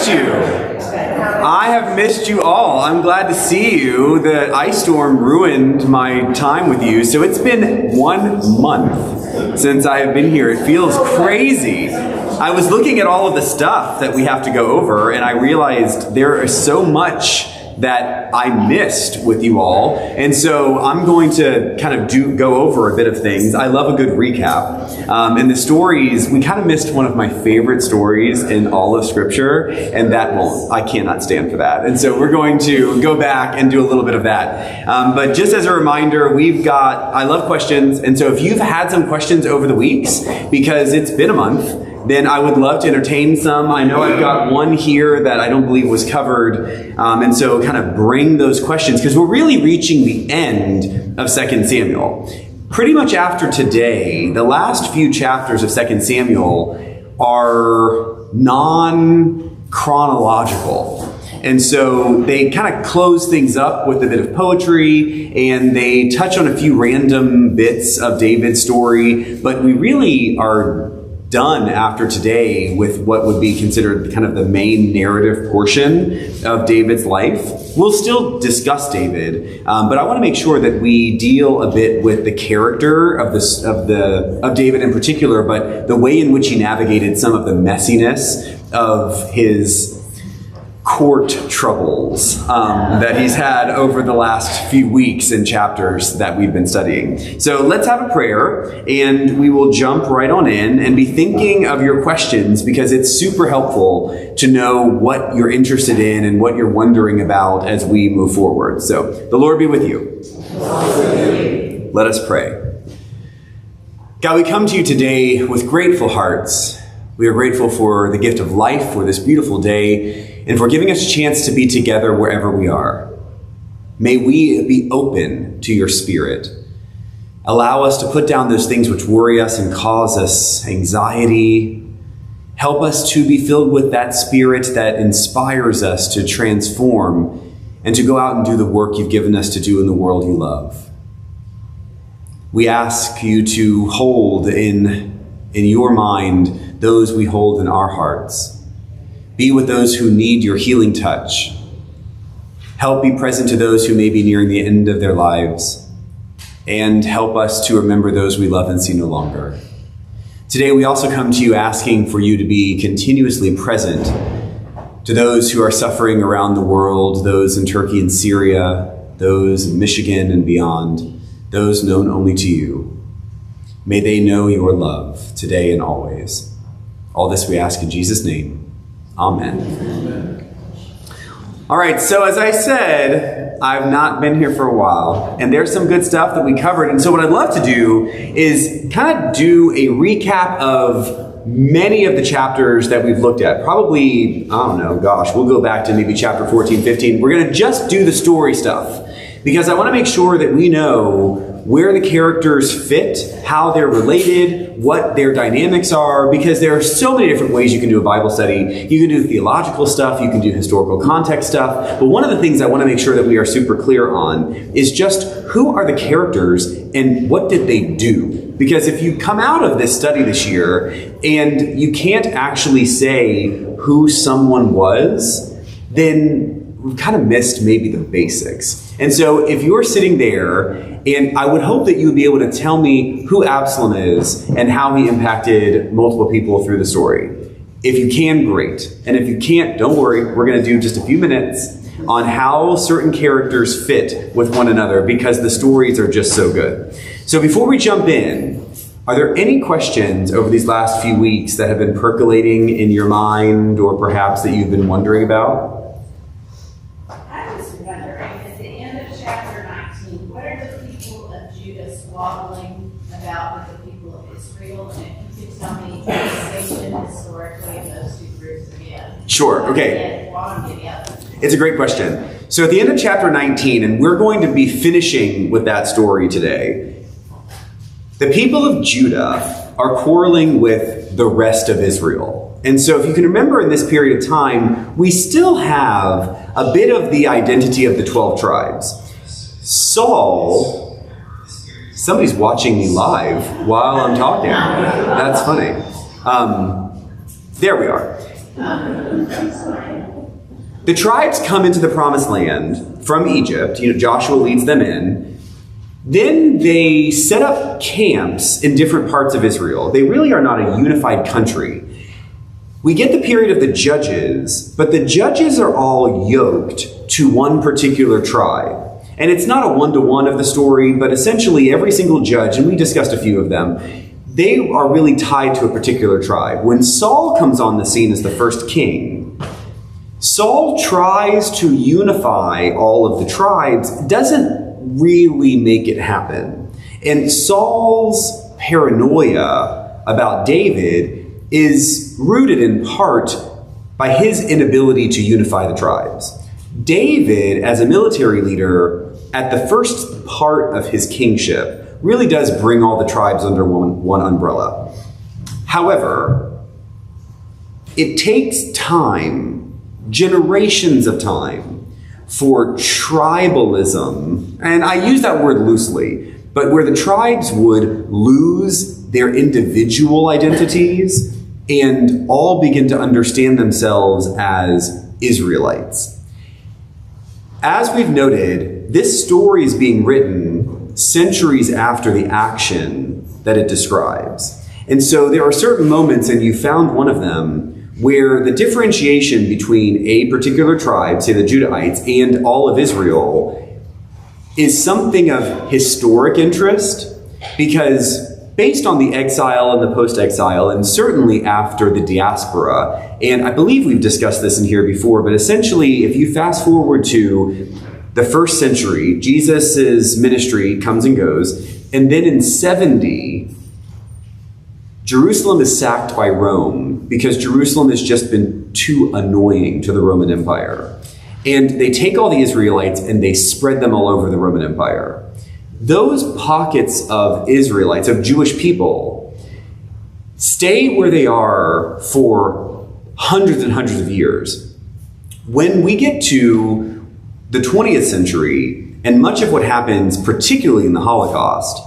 missed you. I have missed you all. I'm glad to see you. The ice storm ruined my time with you, so it's been 1 month since I have been here. It feels crazy. I was looking at all of the stuff that we have to go over, and I realized there is so much that I missed with you all. And so I'm going to kind of go over a bit of things. I love a good recap. And the stories, we kind of missed one of my favorite stories in all of Scripture, and I cannot stand for that. And so we're going to go back and do a little bit of that. But just as a reminder, I love questions. And so if you've had some questions over the weeks, because it's been a month, then I would love to entertain some. I know I've got one here that I don't believe was covered. And so kind of bring those questions, because we're really reaching the end of 2 Samuel. Pretty much after today, the last few chapters of 2 Samuel are non-chronological. And so they kind of close things up with a bit of poetry, and they touch on a few random bits of David's story, but we really are done after today with what would be considered kind of the main narrative portion of David's life. We'll still discuss David, but I want to make sure that we deal a bit with the character of David in particular, but the way in which he navigated some of the messiness of his court troubles that he's had over the last few weeks and chapters that we've been studying. So let's have a prayer, and we will jump right on in and be thinking of your questions, because it's super helpful to know what you're interested in and what you're wondering about as we move forward. So the Lord be with you. Let us pray. God, we come to you today with grateful hearts. We are grateful for the gift of life, for this beautiful day, and for giving us a chance to be together wherever we are. May we be open to your Spirit. Allow us to put down those things which worry us and cause us anxiety. Help us to be filled with that Spirit that inspires us to transform and to go out and do the work you've given us to do in the world you love. We ask you to hold in your mind those we hold in our hearts. Be with those who need your healing touch. Help be present to those who may be nearing the end of their lives. And help us to remember those we love and see no longer. Today we also come to you asking for you to be continuously present to those who are suffering around the world, those in Turkey and Syria, those in Michigan and beyond, those known only to you. May they know your love today and always. All this we ask in Jesus' name. Amen. All right, so as I said, I've not been here for a while, and there's some good stuff that we covered. And so what I'd love to do is kind of do a recap of many of the chapters that we've looked at. Probably, we'll go back to maybe chapter 14, 15. We're going to just do the story stuff, because I want to make sure that we know where the characters fit, how they're related, what their dynamics are, because there are so many different ways you can do a Bible study. You can do theological stuff, you can do historical context stuff, but one of the things I want to make sure that we are super clear on is just who are the characters and what did they do? Because if you come out of this study this year and you can't actually say who someone was, then we've kind of missed maybe the basics. And so if you're sitting there, and I would hope that you would be able to tell me who Absalom is and how he impacted multiple people through the story. If you can, great. And if you can't, don't worry. We're going to do just a few minutes on how certain characters fit with one another, because the stories are just so good. So before we jump in, are there any questions over these last few weeks that have been percolating in your mind, or perhaps that you've been wondering about? Squabbling about with the people of Israel, and if you could tell me the distinction historically of those two groups again. Sure, okay. It's a great question. So at the end of chapter 19, and we're going to be finishing with that story today, the people of Judah are quarreling with the rest of Israel. And so if you can remember, in this period of time, we still have a bit of the identity of the 12 tribes. Somebody's watching me live while I'm talking. That's funny. There we are. The tribes come into the promised land from Egypt. Joshua leads them in. Then they set up camps in different parts of Israel. They really are not a unified country. We get the period of the judges, but the judges are all yoked to one particular tribe. And it's not a one-to-one of the story, but essentially every single judge, and we discussed a few of them, they are really tied to a particular tribe. When Saul comes on the scene as the first king, Saul tries to unify all of the tribes, doesn't really make it happen. And Saul's paranoia about David is rooted in part by his inability to unify the tribes. David, as a military leader, at the first part of his kingship, really does bring all the tribes under one umbrella. However, it takes time, generations of time, for tribalism, and I use that word loosely, but where the tribes would lose their individual identities and all begin to understand themselves as Israelites. As we've noted, this story is being written centuries after the action that it describes. And so there are certain moments, and you found one of them, where the differentiation between a particular tribe, say the Judahites, and all of Israel is something of historic interest, because based on the exile and the post-exile, and certainly after the diaspora, and I believe we've discussed this in here before, but essentially if you fast forward to the first century, Jesus' ministry comes and goes, and then in 70, Jerusalem is sacked by Rome because Jerusalem has just been too annoying to the Roman Empire. And they take all the Israelites and they spread them all over the Roman Empire. Those pockets of Israelites, of Jewish people, stay where they are for hundreds and hundreds of years. When we get to the 20th century, and much of what happens, particularly in the Holocaust,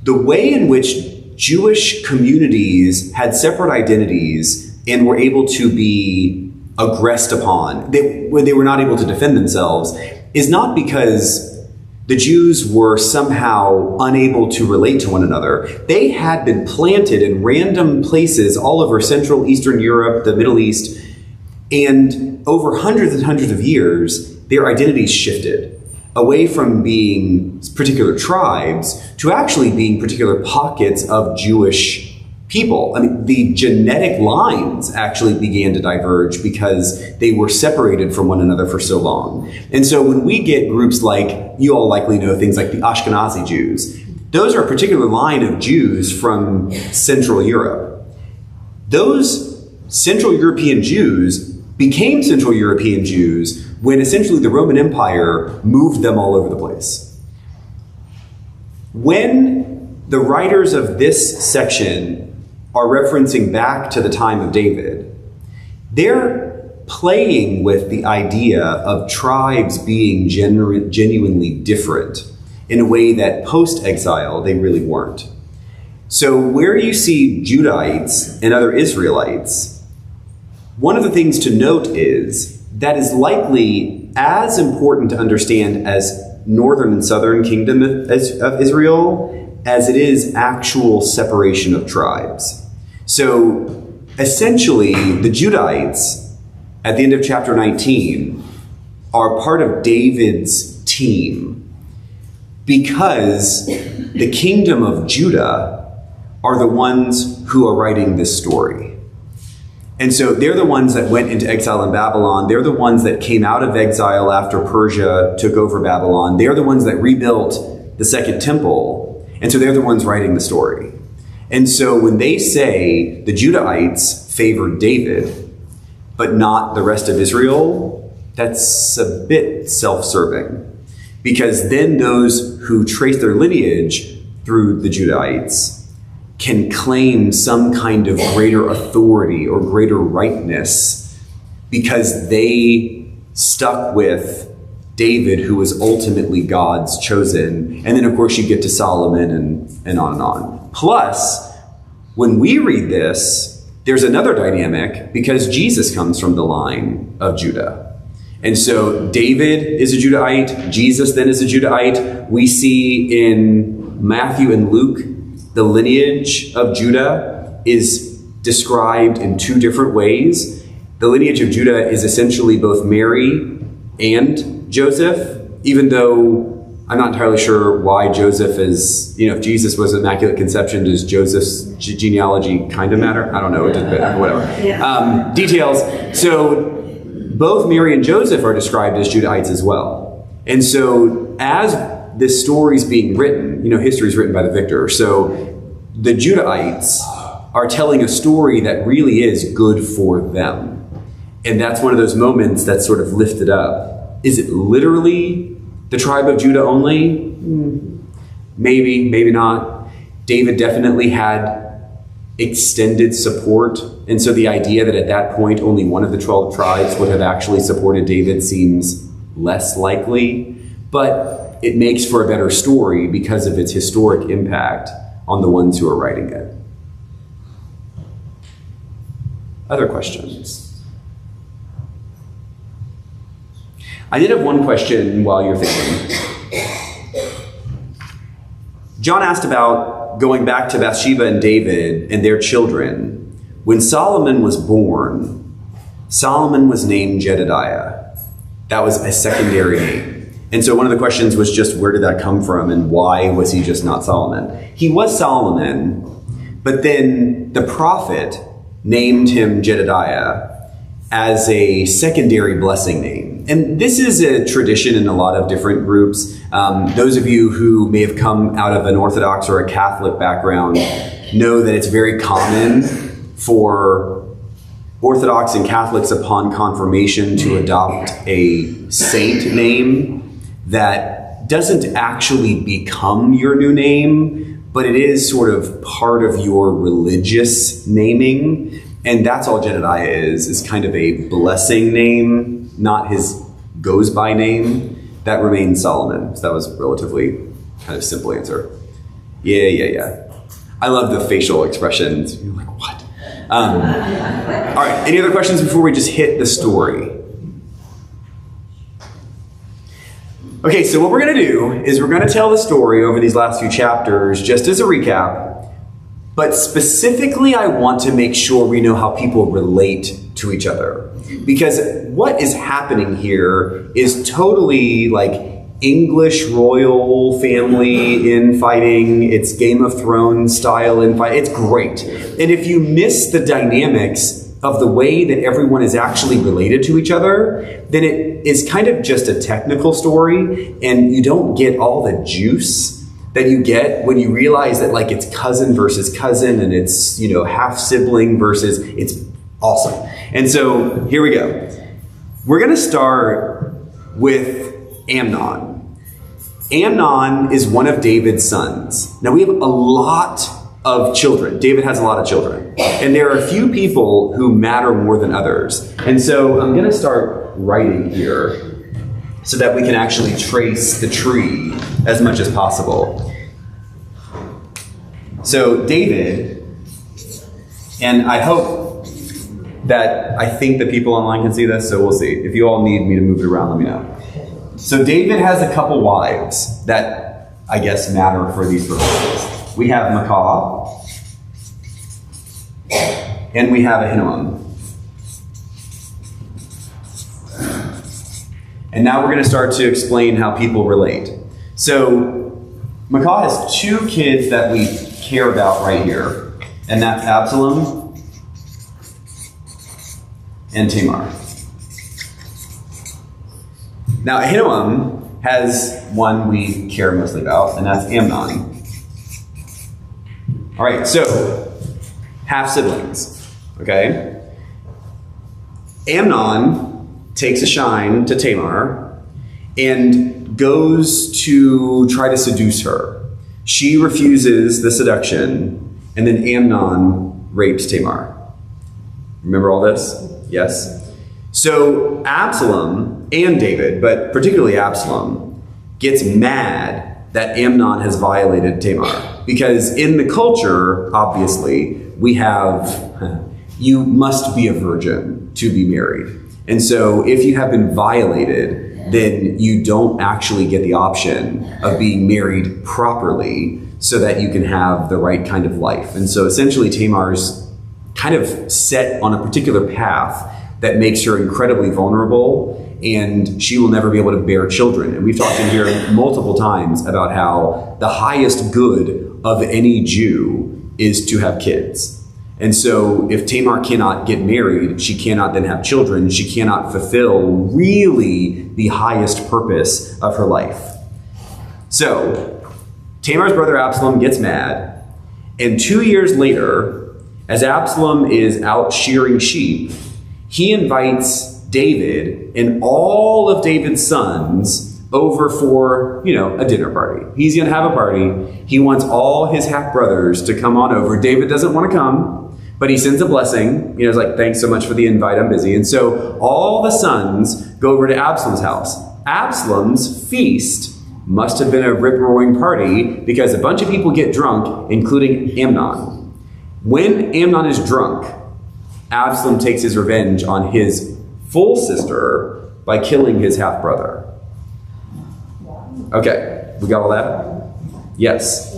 the way in which Jewish communities had separate identities and were able to be aggressed upon, when they were not able to defend themselves, is not because the Jews were somehow unable to relate to one another. They had been planted in random places all over Central, Eastern Europe, the Middle East, and over hundreds and hundreds of years, their identities shifted away from being particular tribes to actually being particular pockets of Jewish people. I mean, the genetic lines actually began to diverge because they were separated from one another for so long. And so when we get groups like, you all likely know things like the Ashkenazi Jews, those are a particular line of Jews from Central Europe. Those Central European Jews became Central European Jews when essentially the Roman Empire moved them all over the place. When the writers of this section are referencing back to the time of David, they're playing with the idea of tribes being genuinely different in a way that post-exile they really weren't. So where you see Judahites and other Israelites, one of the things to note is that is likely as important to understand as northern and southern kingdom of Israel as it is actual separation of tribes. So essentially, the Judahites, at the end of chapter 19, are part of David's team because the kingdom of Judah are the ones who are writing this story. And so they're the ones that went into exile in Babylon. They're the ones that came out of exile after Persia took over Babylon. They're the ones that rebuilt the second temple. And so they're the ones writing the story. And so when they say the Judahites favored David, but not the rest of Israel, that's a bit self-serving. Because then those who trace their lineage through the Judahites can claim some kind of greater authority or greater rightness because they stuck with David, who was ultimately God's chosen. And then, of course, you get to Solomon and on and on. Plus, when we read this, there's another dynamic because Jesus comes from the line of Judah. And so David is a Judahite, Jesus then is a Judahite. We see in Matthew and Luke, the lineage of Judah is described in two different ways. The lineage of Judah is essentially both Mary and Joseph, even though I'm not entirely sure why Joseph is, if Jesus was Immaculate Conception, does Joseph's genealogy kind of matter? I don't know, whatever. Yeah. Details. So both Mary and Joseph are described as Judahites as well. And so as this story is being written, history is written by the victor. So the Judahites are telling a story that really is good for them. And that's one of those moments that's sort of lifted up. Is it literally the tribe of Judah only? Maybe, maybe not. David definitely had extended support. And so the idea that at that point only one of the 12 tribes would have actually supported David seems less likely. But it makes for a better story because of its historic impact on the ones who are writing it. Other questions? I did have one question while you're thinking. John asked about going back to Bathsheba and David and their children. When Solomon was born, Solomon was named Jedediah. That was a secondary name. And so one of the questions was just where did that come from and why was he just not Solomon? He was Solomon, but then the prophet named him Jedediah as a secondary blessing name. And this is a tradition in a lot of different groups. Those of you who may have come out of an Orthodox or a Catholic background know that it's very common for Orthodox and Catholics upon confirmation to adopt a saint name that doesn't actually become your new name, but it is sort of part of your religious naming. And that's all Jedediah is kind of a blessing name, not his goes by name. That remains Solomon. So that was a relatively kind of simple answer. Yeah. I love the facial expressions. You're like, what? All right, any other questions before we just hit the story? Okay, so what we're going to do is we're going to tell the story over these last few chapters just as a recap. But specifically, I want to make sure we know how people relate to each other. Because what is happening here is totally like English royal family infighting. It's Game of Thrones style infight. It's great. And if you miss the dynamics of the way that everyone is actually related to each other, then it is kind of just a technical story and you don't get all the juice that you get when you realize that like it's cousin versus cousin and it's, half sibling versus, it's awesome. And so here we go. We're going to start with Amnon. Amnon is one of David's sons. Now we have a lot of children. David has a lot of children. And there are a few people who matter more than others. And so I'm going to start writing here so that we can actually trace the tree as much as possible. So David, and I think the people online can see this, so we'll see. If you all need me to move it around, let me know. So David has a couple wives that I guess matter for these purposes. We have Michal, and we have Ahinoam. And now we're going to start to explain how people relate. So Michal has two kids that we care about right here, and that's Absalom and Tamar. Now Ahinoam has one we care mostly about, and that's Amnon. All right, so half siblings, okay? Amnon takes a shine to Tamar and goes to try to seduce her. She refuses the seduction, and then Amnon rapes Tamar. Remember all this? Yes? So Absalom and David, but particularly Absalom, gets mad that Amnon has violated Tamar. Because in the culture, obviously, we have you must be a virgin to be married. And so if you have been violated, then you don't actually get the option of being married properly so that you can have the right kind of life. And so essentially Tamar's kind of set on a particular path that makes her incredibly vulnerable, and she will never be able to bear children. And we've talked in here multiple times about how the highest good of any Jew is to have kids. And so if Tamar cannot get married, she cannot then have children, she cannot fulfill really the highest purpose of her life. So Tamar's brother Absalom gets mad, and 2 years later, as Absalom is out shearing sheep, he invites David and all of David's sons over for, a dinner party. He's going to have a party. He wants all his half-brothers to come on over. David doesn't want to come, but he sends a blessing. He's like, thanks so much for the invite, I'm busy. And so all the sons go over to Absalom's house. Absalom's feast must have been a rip-roaring party because a bunch of people get drunk, including Amnon. When Amnon is drunk, Absalom takes his revenge on his full sister by killing his half-brother. Okay, we got all that? Yes.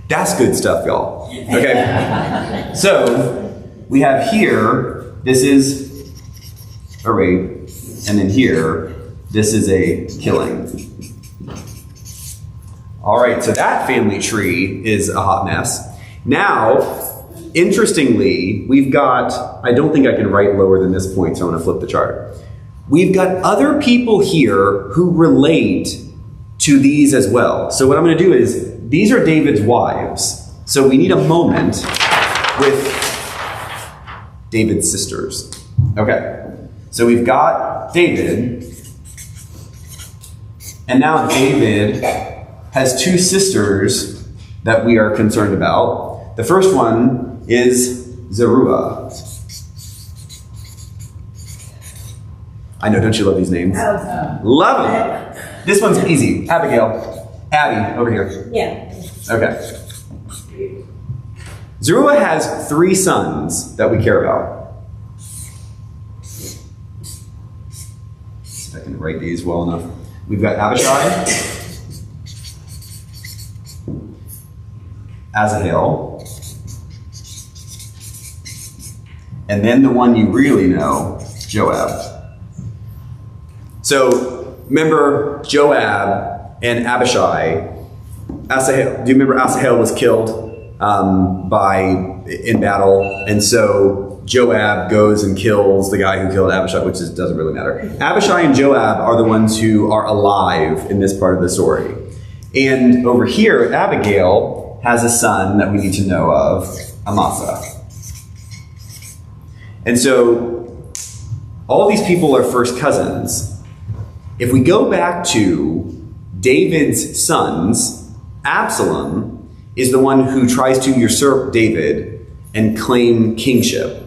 That's good stuff, y'all. Okay, so we have here, this is a rape, and then here, this is a killing. All right, so that family tree is a hot mess. Now, interestingly, we've got, I don't think I can write lower than this point, so I'm going to flip the chart. We've got other people here who relate to these as well. So what I'm going to do is, these are David's wives. So we need a moment with David's sisters. Okay, so we've got David, and now David has two sisters that we are concerned about. The first one is Zeruiah. I know, don't you love these names? Love them. This one's easy. Abigail. Abby, over here. Yeah. Okay. Zeruiah has 3 sons that we care about. See if I can write these well enough. We've got Abishai, Asahel, and then the one you really know, Joab. So remember Joab and Abishai. Asahel, do you remember Asahel was killed in battle, and so Joab goes and kills the guy who killed Abishai, which doesn't really matter. Abishai and Joab are the ones who are alive in this part of the story. And over here, Abigail has a son that we need to know of, Amasa. And so all these people are first cousins. If we go back to David's sons, Absalom is the one who tries to usurp David and claim kingship.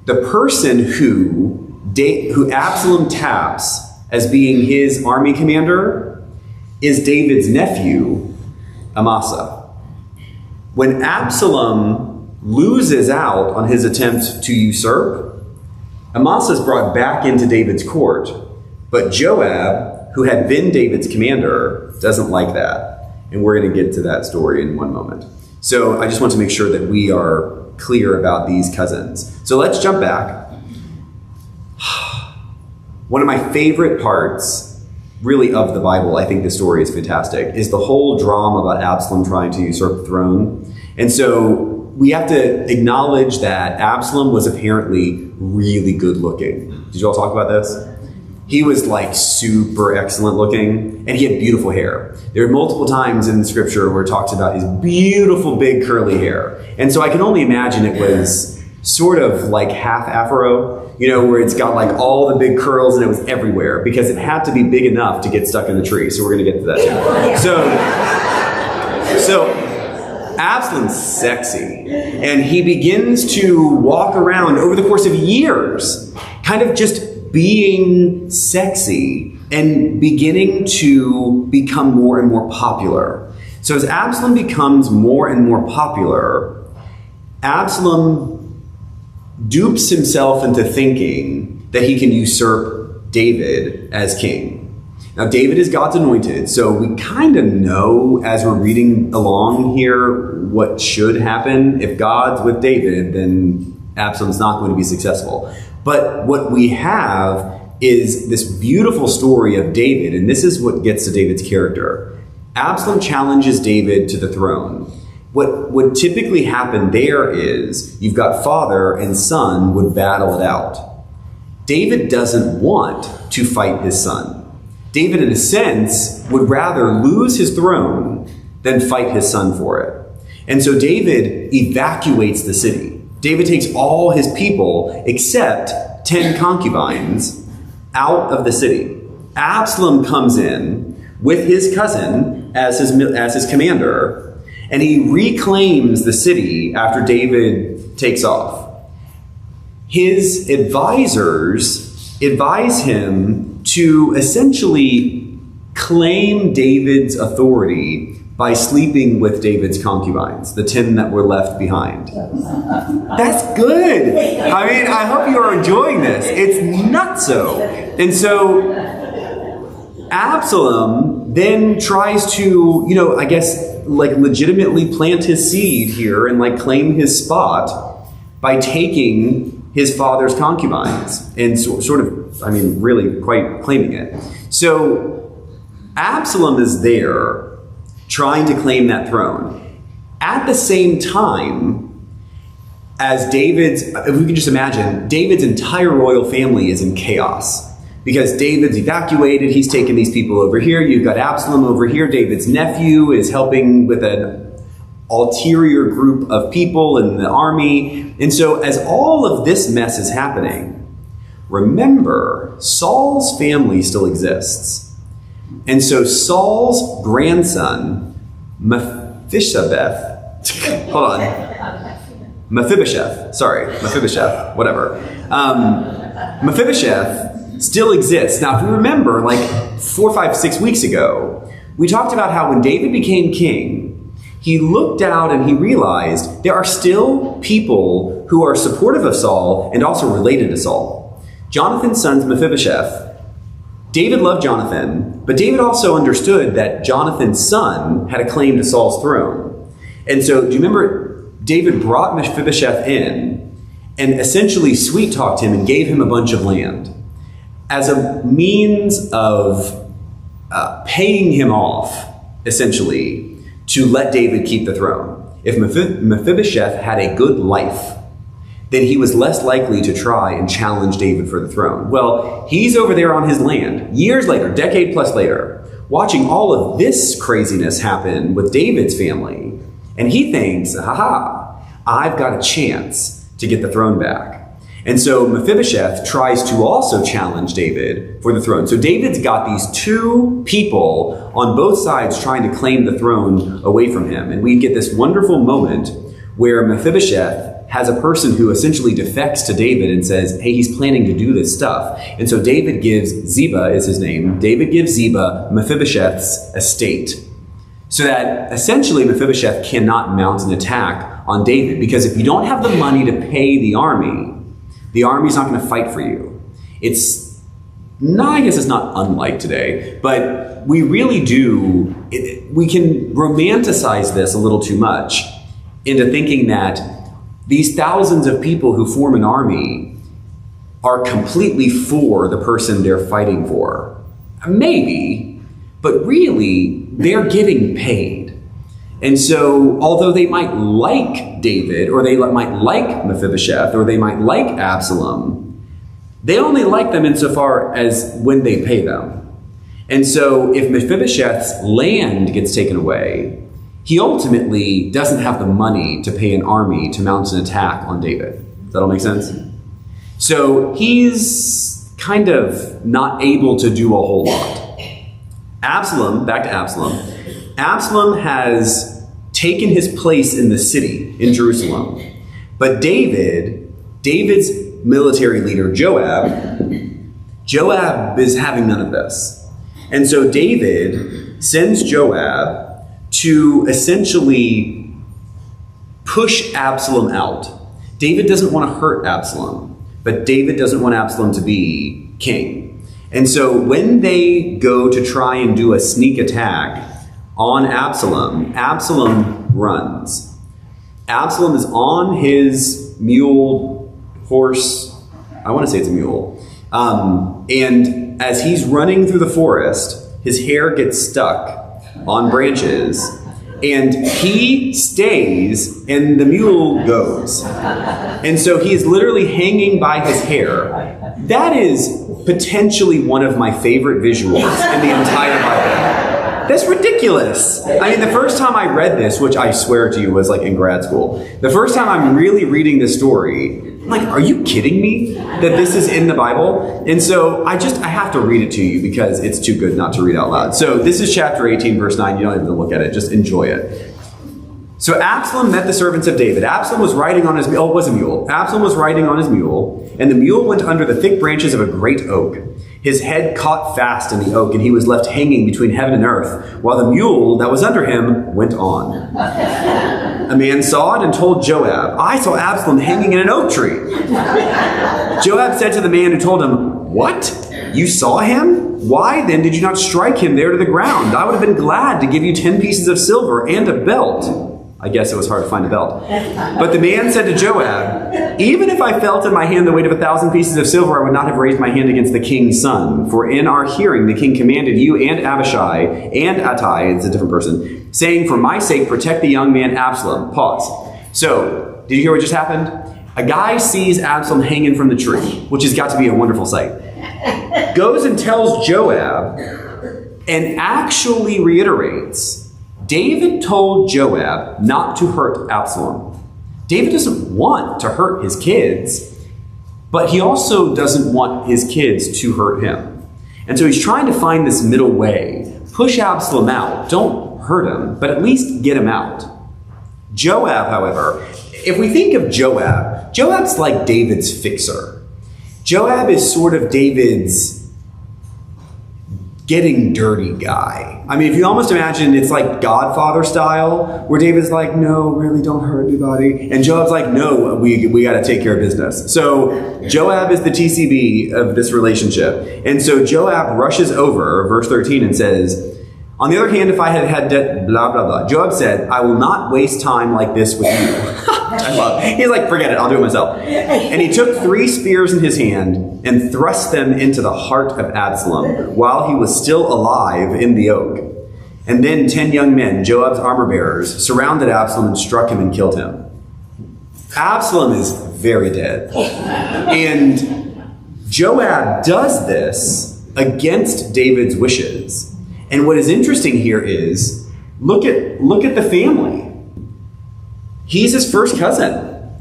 The person who Absalom taps as being his army commander is David's nephew, Amasa. When Absalom loses out on his attempt to usurp, Amasa is brought back into David's court, but Joab, who had been David's commander, doesn't like that. And we're going to get to that story in one moment. So I just want to make sure that we are clear about these cousins. So let's jump back. One of my favorite parts, really, of the Bible, I think the story is fantastic, is the whole drama about Absalom trying to usurp the throne. And so we have to acknowledge that Absalom was apparently really good looking. Did you all talk about this? He was like super excellent looking, and he had beautiful hair. There are multiple times in the scripture where it talks about his beautiful big curly hair. And so I can only imagine it was sort of like half afro, where it's got like all the big curls and it was everywhere because it had to be big enough to get stuck in the tree. So we're going to get to that too. So Absalom's sexy, and he begins to walk around over the course of years, kind of just being sexy and beginning to become more and more popular. So as Absalom becomes more and more popular, Absalom dupes himself into thinking that he can usurp David as king. Now, David is God's anointed, so we kind of know as we're reading along here what should happen. If God's with David, then Absalom's not going to be successful. But what we have is this beautiful story of David, and this is what gets to David's character. Absalom challenges David to the throne. What would typically happen there is you've got father and son would battle it out. David doesn't want to fight his son. David, in a sense, would rather lose his throne than fight his son for it. And so David evacuates the city. David takes all his people, except 10 concubines, out of the city. Absalom comes in with his cousin as his commander, and he reclaims the city after David takes off. His advisors advise him to essentially claim David's authority by sleeping with David's concubines, the 10 that were left behind. That's good. I mean, I hope you are enjoying this. It's nutso. And so Absalom then tries to, I guess, legitimately plant his seed here and claim his spot by taking his father's concubines and really quite claiming it. So Absalom is there trying to claim that throne. At the same time as if we can just imagine, David's entire royal family is in chaos because David's evacuated. He's taken these people over here. You've got Absalom over here. David's nephew is helping with an ulterior group of people in the army. And so as all of this mess is happening, remember, Saul's family still exists. And so Saul's grandson, Mephibosheth, whatever. Mephibosheth still exists. Now, if you remember, 4, 5, 6 weeks ago, we talked about how when David became king, he looked out and he realized there are still people who are supportive of Saul and also related to Saul. Jonathan's son's Mephibosheth. David loved Jonathan, but David also understood that Jonathan's son had a claim to Saul's throne. And so, do you remember David brought Mephibosheth in and essentially sweet-talked him and gave him a bunch of land as a means of paying him off, essentially, to let David keep the throne. If Mephibosheth had a good life, then he was less likely to try and challenge David for the throne. Well, he's over there on his land, years later, decade plus later, watching all of this craziness happen with David's family, and he thinks, I've got a chance to get the throne back. And so Mephibosheth tries to also challenge David for the throne. So David's got these two people on both sides trying to claim the throne away from him. And we get this wonderful moment where Mephibosheth has a person who essentially defects to David and says, hey, he's planning to do this stuff. And so David gives, Ziba is his name, David gives Ziba Mephibosheth's estate. So that essentially Mephibosheth cannot mount an attack on David. Because if you don't have the money to pay the army's not going to fight for you. I guess it's not unlike today, but we really do, we can romanticize this a little too much into thinking that these thousands of people who form an army are completely for the person they're fighting for. Maybe, but really, they're getting paid. And so, although they might like David, or they might like Mephibosheth, or they might like Absalom, they only like them insofar as when they pay them. And so, if Mephibosheth's land gets taken away, he ultimately doesn't have the money to pay an army to mount an attack on David. Does that all make sense? So, he's kind of not able to do a whole lot. Back to Absalom. Absalom has taken his place in the city in Jerusalem. But David's military leader, Joab is having none of this. And so David sends Joab to essentially push Absalom out. David doesn't want to hurt Absalom, but David doesn't want Absalom to be king. And so when they go to try and do a sneak attack on Absalom, Absalom runs. Absalom is on his mule, horse, I want to say it's a mule. And as he's running through the forest, his hair gets stuck on branches, and he stays and the mule goes. And so he is literally hanging by his hair. That is potentially one of my favorite visuals in the entire Bible. That's ridiculous. I mean, the first time I read this, which I swear to you was like in grad school, the first time I'm really reading this story, I'm like, are you kidding me that this is in the Bible? And so I have to read it to you because it's too good not to read out loud. So this is chapter 18, verse 9. You don't have to look at it. Just enjoy it. So Absalom met the servants of David. Absalom was riding on his mule. Oh, it was a mule. Absalom was riding on his mule, and the mule went under the thick branches of a great oak. His head caught fast in the oak, and he was left hanging between heaven and earth, while the mule that was under him went on. A man saw it and told Joab, I saw Absalom hanging in an oak tree. Joab said to the man who told him, what? You saw him? Why then did you not strike him there to the ground? I would have been glad to give you 10 pieces of silver and a belt. I guess it was hard to find a belt. But the man said to Joab, even if I felt in my hand the weight of 1,000 pieces of silver, I would not have raised my hand against the king's son. For in our hearing the king commanded you and Abishai and Attai, it's a different person, saying, for my sake, protect the young man Absalom. Pause. So, did you hear what just happened? A guy sees Absalom hanging from the tree, which has got to be a wonderful sight. Goes and tells Joab and actually reiterates, David told Joab not to hurt Absalom. David doesn't want to hurt his kids, but he also doesn't want his kids to hurt him. And so he's trying to find this middle way. Push Absalom out. Don't hurt him, but at least get him out. Joab, however, if we think of Joab, Joab's like David's fixer. Joab is sort of David's getting dirty guy. I mean, if you almost imagine it's like Godfather style, where David's like, no, really don't hurt anybody. And Joab's like, no, we got to take care of business. So Joab is the TCB of this relationship. And so Joab rushes over, verse 13, and says, on the other hand, if I had had blah, blah, blah. Joab said, I will not waste time like this with you. I love it. He's like, forget it, I'll do it myself. And he took 3 spears in his hand and thrust them into the heart of Absalom while he was still alive in the oak. And then 10 young men, Joab's armor bearers, surrounded Absalom and struck him and killed him. Absalom is very dead. And Joab does this against David's wishes. And what is interesting here is, look at the family. He's his first cousin.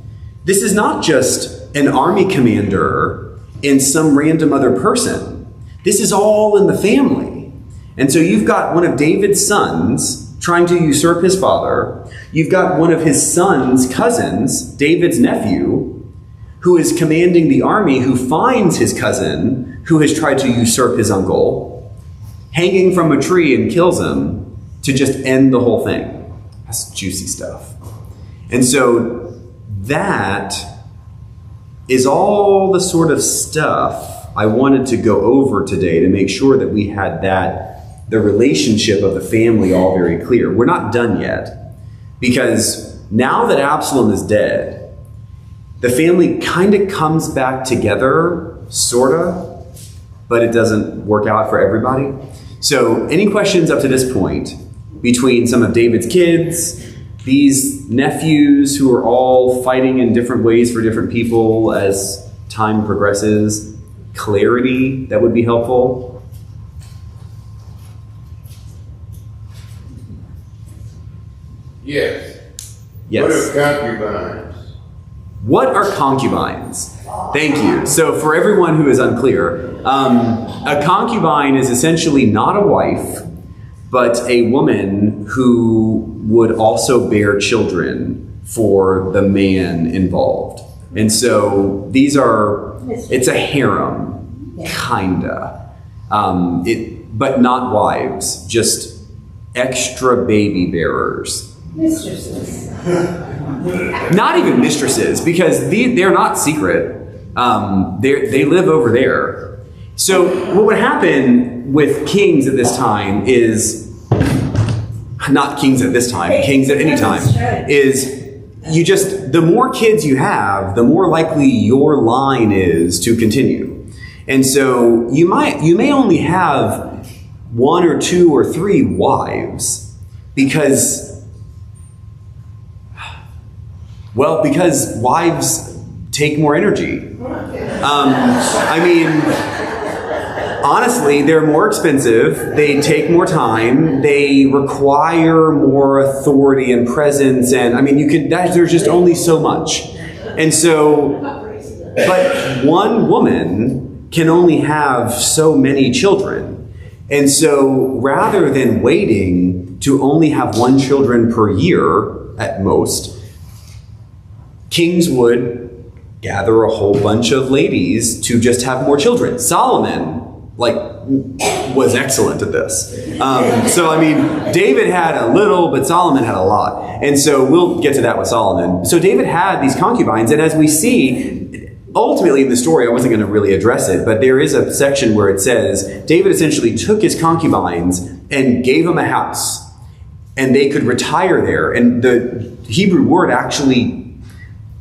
This is not just an army commander and some random other person. This is all in the family. And so you've got one of David's sons trying to usurp his father. You've got one of his son's cousins, David's nephew, who is commanding the army, who finds his cousin, who has tried to usurp his uncle, hanging from a tree and kills him to just end the whole thing. That's juicy stuff. And so that is all the sort of stuff I wanted to go over today to make sure that we had the relationship of the family all very clear. We're not done yet, because now that Absalom is dead, the family kind of comes back together, sort of, but it doesn't work out for everybody. So any questions up to this point between some of David's kids, these nephews who are all fighting in different ways for different people as time progresses? Clarity that would be helpful. Yes. Yes. What are concubines? What are concubines? Thank you. So for everyone who is unclear, a concubine is essentially not a wife, but a woman who would also bear children for the man involved. And so it's a harem, kinda. But not wives, just extra baby bearers. Mistresses. Not even mistresses, because they're not secret. They live over there. So what would happen with kings at this time is, not kings at this time, kings at any time, is the more kids you have, the more likely your line is to continue. And so you may only have 1 or 2 or 3 wives because wives take more energy. I mean, honestly, they're more expensive, they take more time, they require more authority and presence, and I mean, there's just only so much. And so, but one woman can only have so many children. And so rather than waiting to only have 1 children per year at most, kings would gather a whole bunch of ladies to just have more children. Solomon, was excellent at this. So, I mean, David had a little, but Solomon had a lot. And so we'll get to that with Solomon. So David had these concubines, and as we see, ultimately in the story, I wasn't going to really address it, but there is a section where it says David essentially took his concubines and gave them a house, and they could retire there. And the Hebrew word actually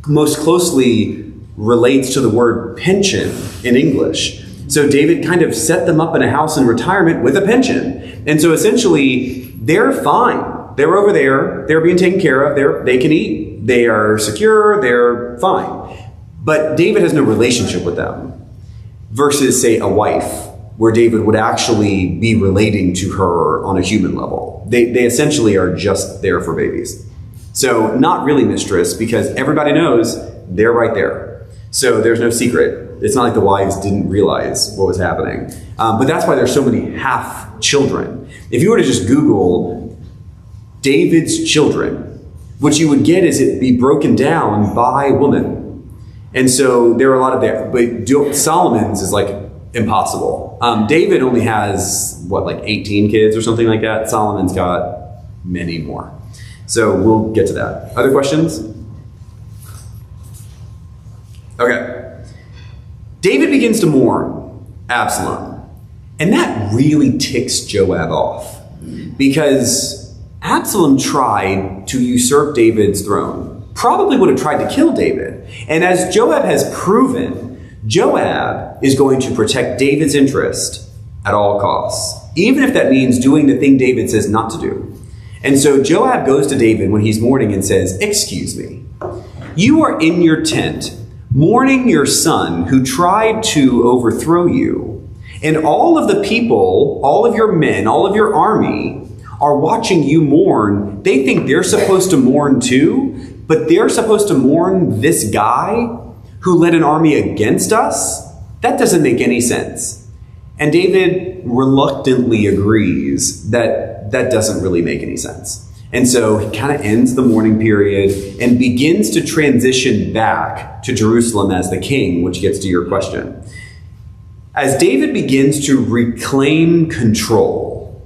most closely relates to the word pension in English. So David kind of set them up in a house in retirement with a pension. And so essentially, they're fine. They're over there. They're being taken care of. They can eat. They are secure. They're fine. But David has no relationship with them versus, say, a wife, where David would actually be relating to her on a human level. They essentially are just there for babies. So not really mistress, because everybody knows they're right there. So there's no secret. It's not like the wives didn't realize what was happening. But that's why there's so many half children. If you were to just Google David's children, what you would get is it'd be broken down by woman. And so there are a lot of there, but Solomon's is impossible. David only has, 18 kids or something like that. Solomon's got many more. So we'll get to that. Other questions? Okay. David begins to mourn Absalom. And that really ticks Joab off, because Absalom tried to usurp David's throne. Probably would have tried to kill David. And as Joab has proven, Joab is going to protect David's interest at all costs, even if that means doing the thing David says not to do. And so Joab goes to David when he's mourning and says, "Excuse me, you are in your tent, mourning your son who tried to overthrow you. And all of the people, all of your men, all of your army are watching you mourn. They think they're supposed to mourn too, but they're supposed to mourn this guy who led an army against us? That doesn't make any sense." And David reluctantly agrees that that doesn't really make any sense. And so he kind of ends the mourning period and begins to transition back to Jerusalem as the king, which gets to your question. As David begins to reclaim control,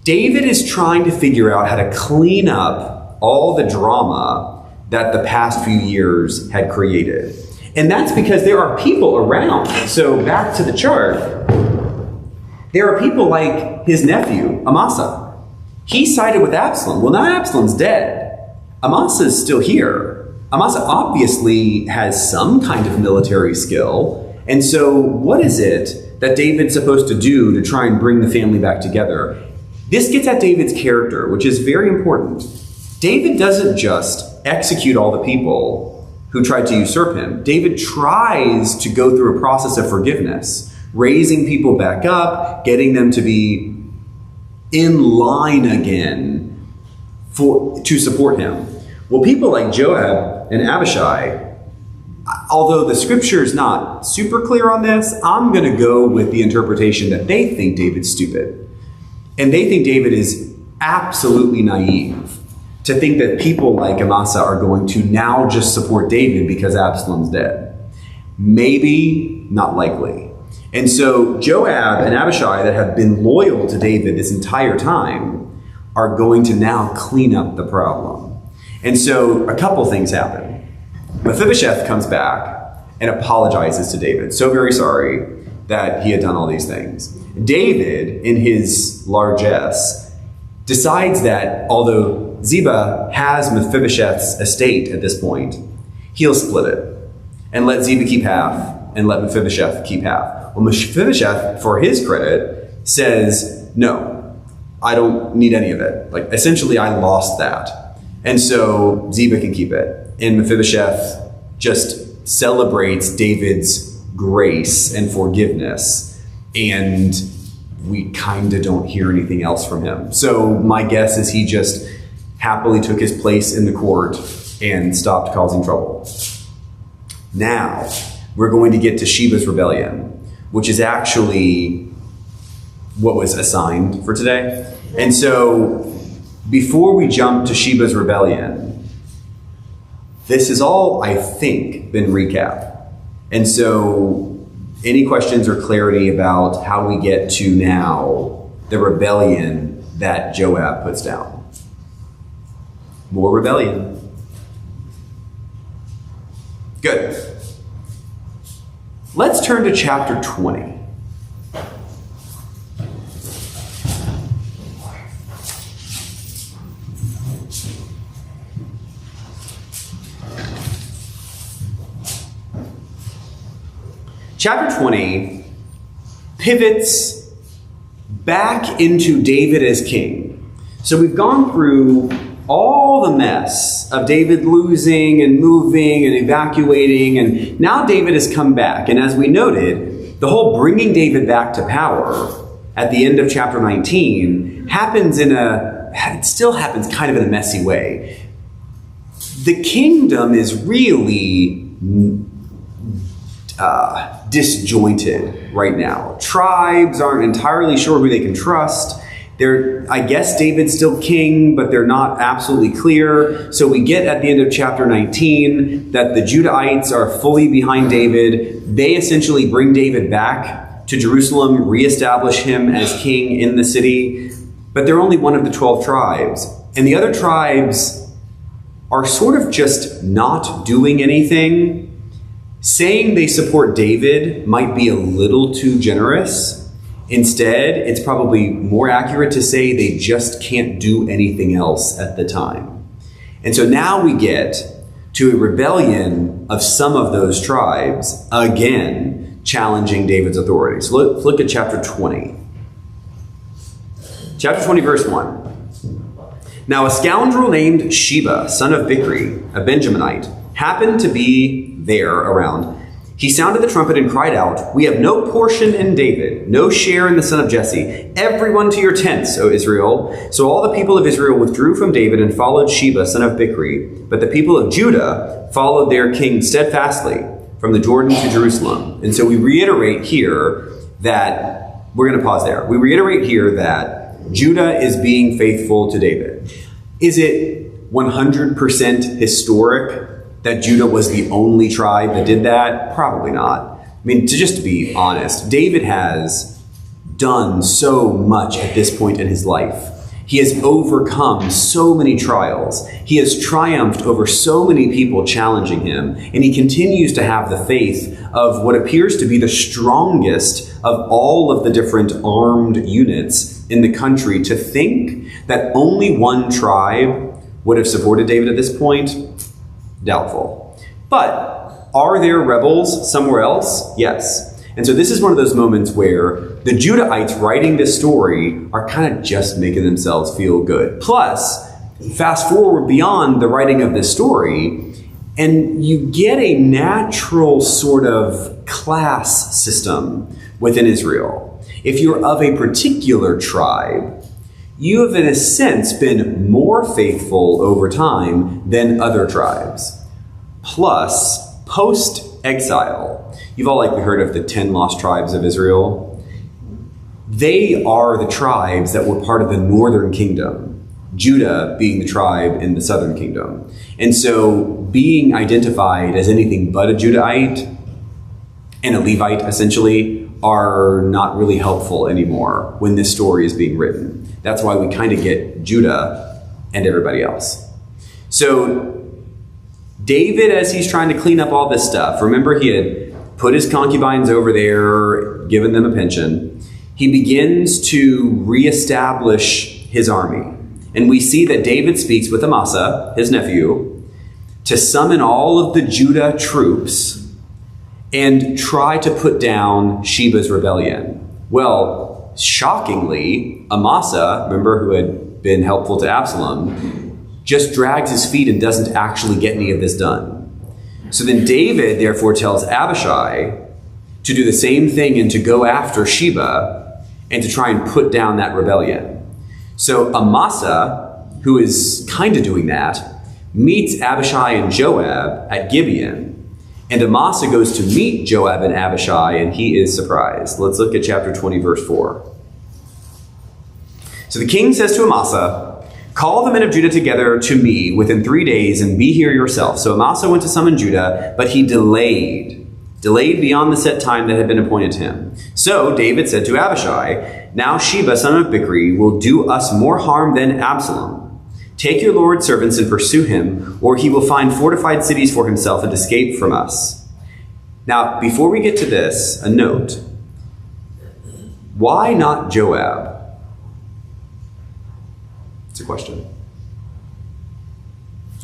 David is trying to figure out how to clean up all the drama that the past few years had created. And that's because there are people around. So back to the chart, there are people like his nephew, Amasa. He sided with Absalom. Well, now Absalom's dead. Amasa is still here. Amasa obviously has some kind of military skill. And so what is it that David's supposed to do to try and bring the family back together? This gets at David's character, which is very important. David doesn't just execute all the people who tried to usurp him. David tries to go through a process of forgiveness, raising people back up, getting them to be in line again to support him. Well, people like Joab and Abishai, although the scripture is not super clear on this, I'm going to go with the interpretation that they think David's stupid. And they think David is absolutely naive to think that people like Amasa are going to now just support David because Absalom's dead. Maybe, not likely. And so Joab and Abishai, that have been loyal to David this entire time, are going to now clean up the problem. And so a couple things happen. Mephibosheth comes back and apologizes to David. So very sorry that he had done all these things. David, in his largesse, decides that although Ziba has Mephibosheth's estate at this point, he'll split it and let Ziba keep half and let Mephibosheth keep half. Well, Mephibosheth, for his credit, says, no, I don't need any of it. Like, essentially, I lost that. And so Ziba can keep it. And Mephibosheth just celebrates David's grace and forgiveness. And we kind of don't hear anything else from him. So my guess is he just happily took his place in the court and stopped causing trouble. Now, we're going to get to Sheba's rebellion, which is actually what was assigned for today. And so before we jump to Sheba's rebellion, this has all, I think, been recapped. And so any questions or clarity about how we get to now the rebellion that Joab puts down? More rebellion. Good. Let's turn to chapter 20. Chapter 20 pivots back into David as king. So we've gone through all the mess of David losing and moving and evacuating, and now David has come back. And as we noted, the whole bringing David back to power at the end of chapter 19 happens it still happens kind of in a messy way. The kingdom is really disjointed right now. Tribes aren't entirely sure who they can trust. I guess David's still king, but they're not absolutely clear. So we get at the end of chapter 19 that the Judahites are fully behind David. They essentially bring David back to Jerusalem, reestablish him as king in the city. But they're only one of the 12 tribes. And the other tribes are sort of just not doing anything. Saying they support David might be a little too generous. Instead, it's probably more accurate to say they just can't do anything else at the time. And so now we get to a rebellion of some of those tribes, again, challenging David's authority. So let's look at chapter 20. Chapter 20, verse 1. Now a scoundrel named Sheba, son of Bichri, a Benjaminite, happened to be there around. He sounded the trumpet and cried out, "We have no portion in David, no share in the son of Jesse. Everyone to your tents, O Israel." So all the people of Israel withdrew from David and followed Sheba, son of Bichri. But the people of Judah followed their king steadfastly from the Jordan to Jerusalem. And so we reiterate here that, we're going to pause there. We reiterate here that Judah is being faithful to David. Is it 100% historic that Judah was the only tribe that did that? Probably not. I mean, to be honest, David has done so much at this point in his life. He has overcome so many trials. He has triumphed over so many people challenging him, and he continues to have the faith of what appears to be the strongest of all of the different armed units in the country. To think that only one tribe would have supported David at this point, doubtful. But are there rebels somewhere else? Yes. And so this is one of those moments where the Judahites writing this story are kind of just making themselves feel good. Plus, fast forward beyond the writing of this story, and you get a natural sort of class system within Israel. If you're of a particular tribe, you have in a sense been more faithful over time than other tribes. Plus, post-exile, you've all likely heard of the 10 lost tribes of Israel. They are the tribes that were part of the northern kingdom, Judah being the tribe in the southern kingdom. And so being identified as anything but a Judahite and a Levite, essentially, are not really helpful anymore when this story is being written. That's why we kind of get Judah and everybody else. So David, as he's trying to clean up all this stuff, remember he had put his concubines over there, given them a pension. He begins to reestablish his army. And we see that David speaks with Amasa, his nephew, to summon all of the Judah troops and try to put down Sheba's rebellion. Well, shockingly, Amasa, remember, who had been helpful to Absalom, just drags his feet and doesn't actually get any of this done. So then David, therefore, tells Abishai to do the same thing and to go after Sheba and to try and put down that rebellion. So Amasa, who is kind of doing that, meets Abishai and Joab at Gibeon. And Amasa goes to meet Joab and Abishai, and he is surprised. Let's look at chapter 20, verse 4. So the king says to Amasa, "Call the men of Judah together to me within 3 days, and be here yourself." So Amasa went to summon Judah, but he delayed beyond the set time that had been appointed to him. So David said to Abishai, "Now Sheba, son of Bichri, will do us more harm than Absalom. Take your Lord's servants and pursue him, or he will find fortified cities for himself and escape from us." Now, before we get to this, a note. Why not Joab? It's a question.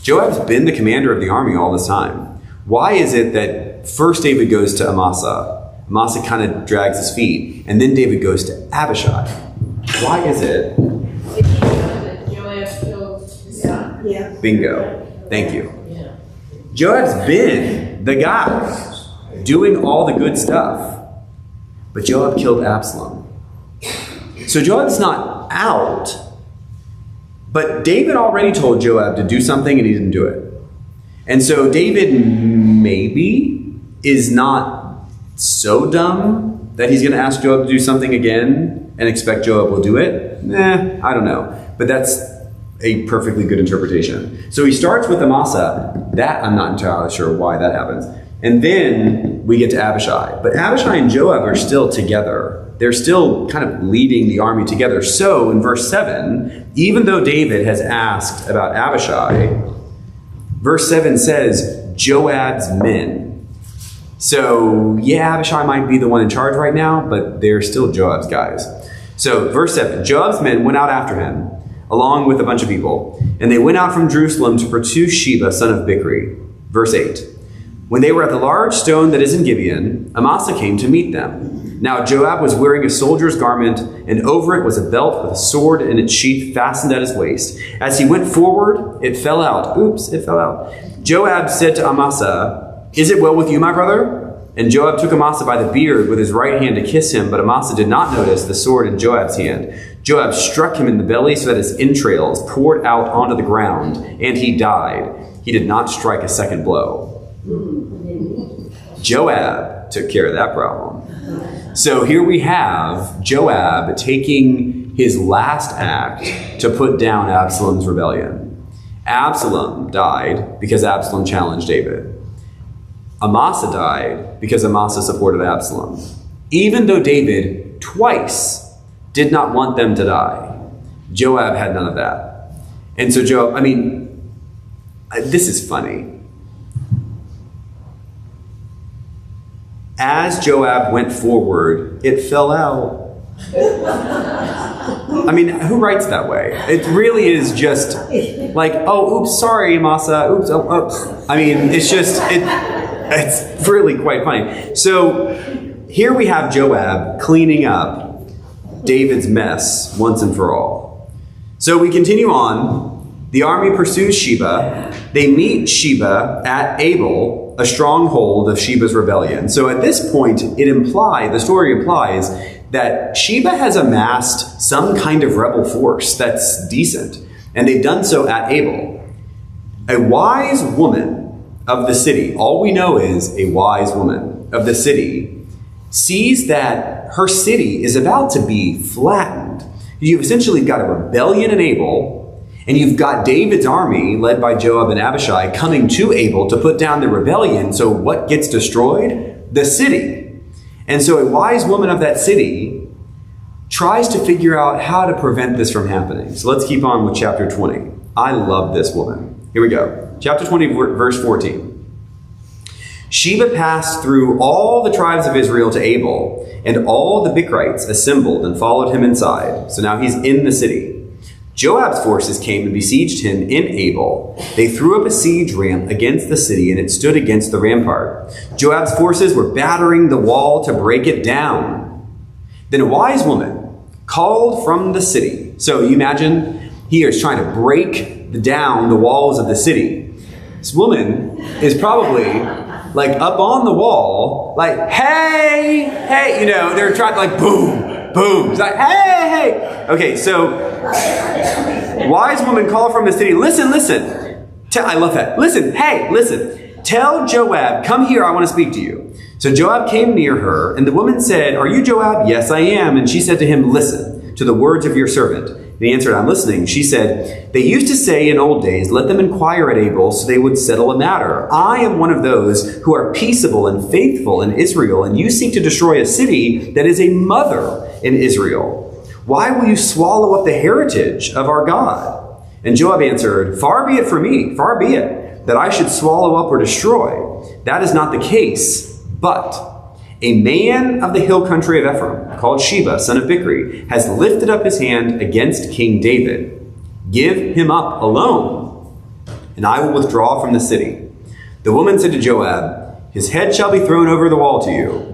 Joab's been the commander of the army all this time. Why is it that first David goes to Amasa, Amasa kind of drags his feet, and then David goes to Abishai? Why is it? Yeah. Bingo. Thank you. Joab's been the guy doing all the good stuff, but Joab killed Absalom. So Joab's not out, but David already told Joab to do something and he didn't do it. And so David maybe is not so dumb that he's going to ask Joab to do something again and expect Joab will do it. I don't know. But that's a perfectly good interpretation. So he starts with Amasa. That I'm not entirely sure why that happens. And then we get to Abishai. But Abishai and Joab are still together. They're still kind of leading the army together. So in verse 7, even though David has asked about Abishai, verse 7 says, Joab's men. So yeah, Abishai might be the one in charge right now, but they're still Joab's guys. So verse 7, Joab's men went out after him, along with a bunch of people, and they went out from Jerusalem to pursue Sheba, son of Bichri. Verse 8, when they were at the large stone that is in Gibeon, Amasa came to meet them. Now Joab was wearing a soldier's garment, and over it was a belt with a sword in its sheath fastened at his waist. As he went forward, it fell out. It fell out. Joab said to Amasa, "Is it well with you, my brother?" And Joab took Amasa by the beard with his right hand to kiss him, but Amasa did not notice the sword in Joab's hand. Joab struck him in the belly so that his entrails poured out onto the ground, and he died. He did not strike a second blow. Joab took care of that problem. So here we have Joab taking his last act to put down Absalom's rebellion. Absalom died because Absalom challenged David. Amasa died because Amasa supported Absalom. Even though David twice did not want them to die, Joab had none of that. And so Joab, this is funny. As Joab went forward, it fell out. Who writes that way? It really is just like, oh, oops, sorry, Amasa. Oops, it's really quite funny. So here we have Joab cleaning up David's mess once and for all. So we continue on. The army pursues Sheba. They meet Sheba at Abel, a stronghold of Sheba's rebellion. So at this point, the story implies that Sheba has amassed some kind of rebel force that's decent, and they've done so at Abel. A wise woman of the city, all we know is a wise woman of the city, sees that her city is about to be flattened. You've essentially got a rebellion in Abel, and you've got David's army, led by Joab and Abishai, coming to Abel to put down the rebellion. So what gets destroyed? The city. And so a wise woman of that city tries to figure out how to prevent this from happening. So let's keep on with chapter 20. I love this woman. Here we go. Chapter 20, verse 14. Sheba passed through all the tribes of Israel to Abel, and all the Bichrites assembled and followed him inside. So now he's in the city. Joab's forces came and besieged him in Abel. They threw up a siege ramp against the city, and it stood against the rampart. Joab's forces were battering the wall to break it down. Then a wise woman called from the city. So you imagine he is trying to break down the walls of the city. This woman is probably like up on the wall, like, hey, hey, you know, they're trying to like, boom, boom. It's like, hey, hey. Okay, so wise woman called from the city. Listen, listen. I love that. Listen, hey, listen. Tell Joab, come here, I want to speak to you. So Joab came near her, and the woman said, are you Joab? Yes, I am. And she said to him, listen to the words of your servant. And he answered, I'm listening. She said, they used to say in old days, let them inquire at Abel so they would settle a matter. I am one of those who are peaceable and faithful in Israel, and you seek to destroy a city that is a mother in Israel. Why will you swallow up the heritage of our God? And Joab answered, far be it from me, far be it, that I should swallow up or destroy. That is not the case, but a man of the hill country of Ephraim, called Sheba, son of Bichri, has lifted up his hand against King David. Give him up alone, and I will withdraw from the city. The woman said to Joab, his head shall be thrown over the wall to you.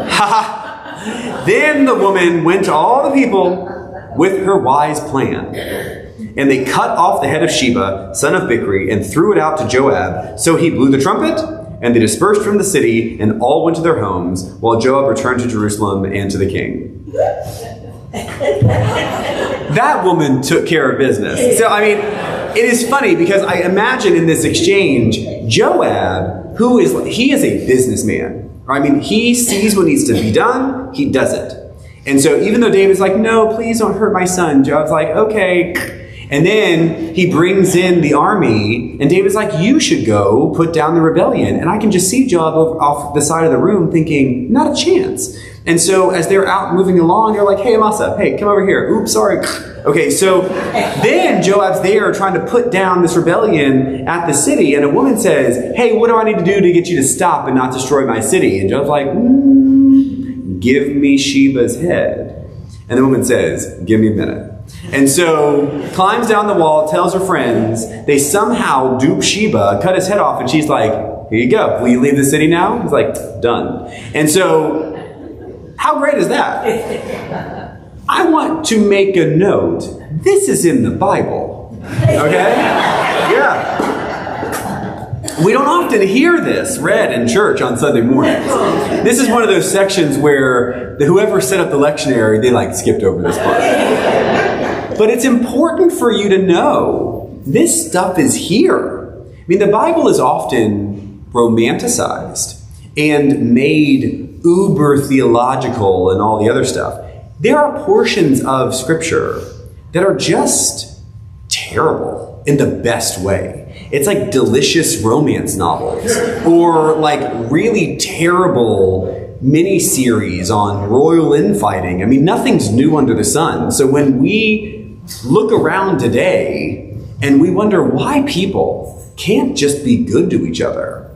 Ha ha! Then the woman went to all the people with her wise plan. And they cut off the head of Sheba, son of Bichri, and threw it out to Joab. So he blew the trumpet, and they dispersed from the city, and all went to their homes, while Joab returned to Jerusalem and to the king. That woman took care of business. So, I mean, it is funny because I imagine in this exchange, Joab, he is a businessman. I mean, he sees what needs to be done, he does it. And so even though David's like, no, please don't hurt my son, Joab's like, okay. And then he brings in the army, and David's like, you should go put down the rebellion. And I can just see Joab off the side of the room thinking, not a chance. And so as they're out moving along, they're like, hey, Amasa, hey, come over here. Oops, sorry. Okay, so then Joab's there trying to put down this rebellion at the city, and a woman says, hey, what do I need to do to get you to stop and not destroy my city? And Joab's like, give me Sheba's head. And the woman says, give me a minute. And so climbs down the wall, tells her friends, they somehow dupe Sheba, cut his head off, and she's like, here you go. Will you leave the city now? He's like, done. And so how great is that? I want to make a note. This is in the Bible. Okay? Yeah. We don't often hear this read in church on Sunday mornings. This is one of those sections where whoever set up the lectionary, they like skipped over this part. But it's important for you to know this stuff is here. I mean, the Bible is often romanticized and made uber theological and all the other stuff. There are portions of Scripture that are just terrible in the best way. It's like delicious romance novels or like really terrible mini-series on royal infighting. I mean, nothing's new under the sun. So when we look around today and we wonder why people can't just be good to each other,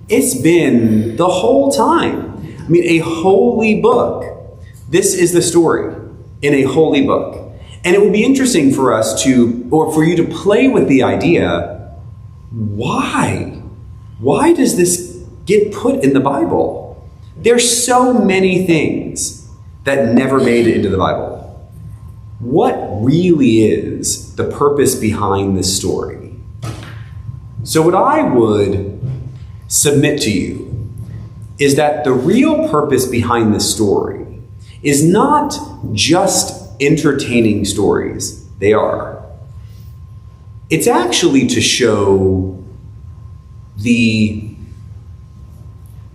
it's been the whole time. I mean, a holy book. This is the story in a holy book. And it would be interesting for us to, or for you to play with the idea, why? Why does this get put in the Bible? There's so many things that never made it into the Bible. What really is the purpose behind this story? So what I would submit to you is that the real purpose behind this story is not just entertaining stories. They are. It's actually to show the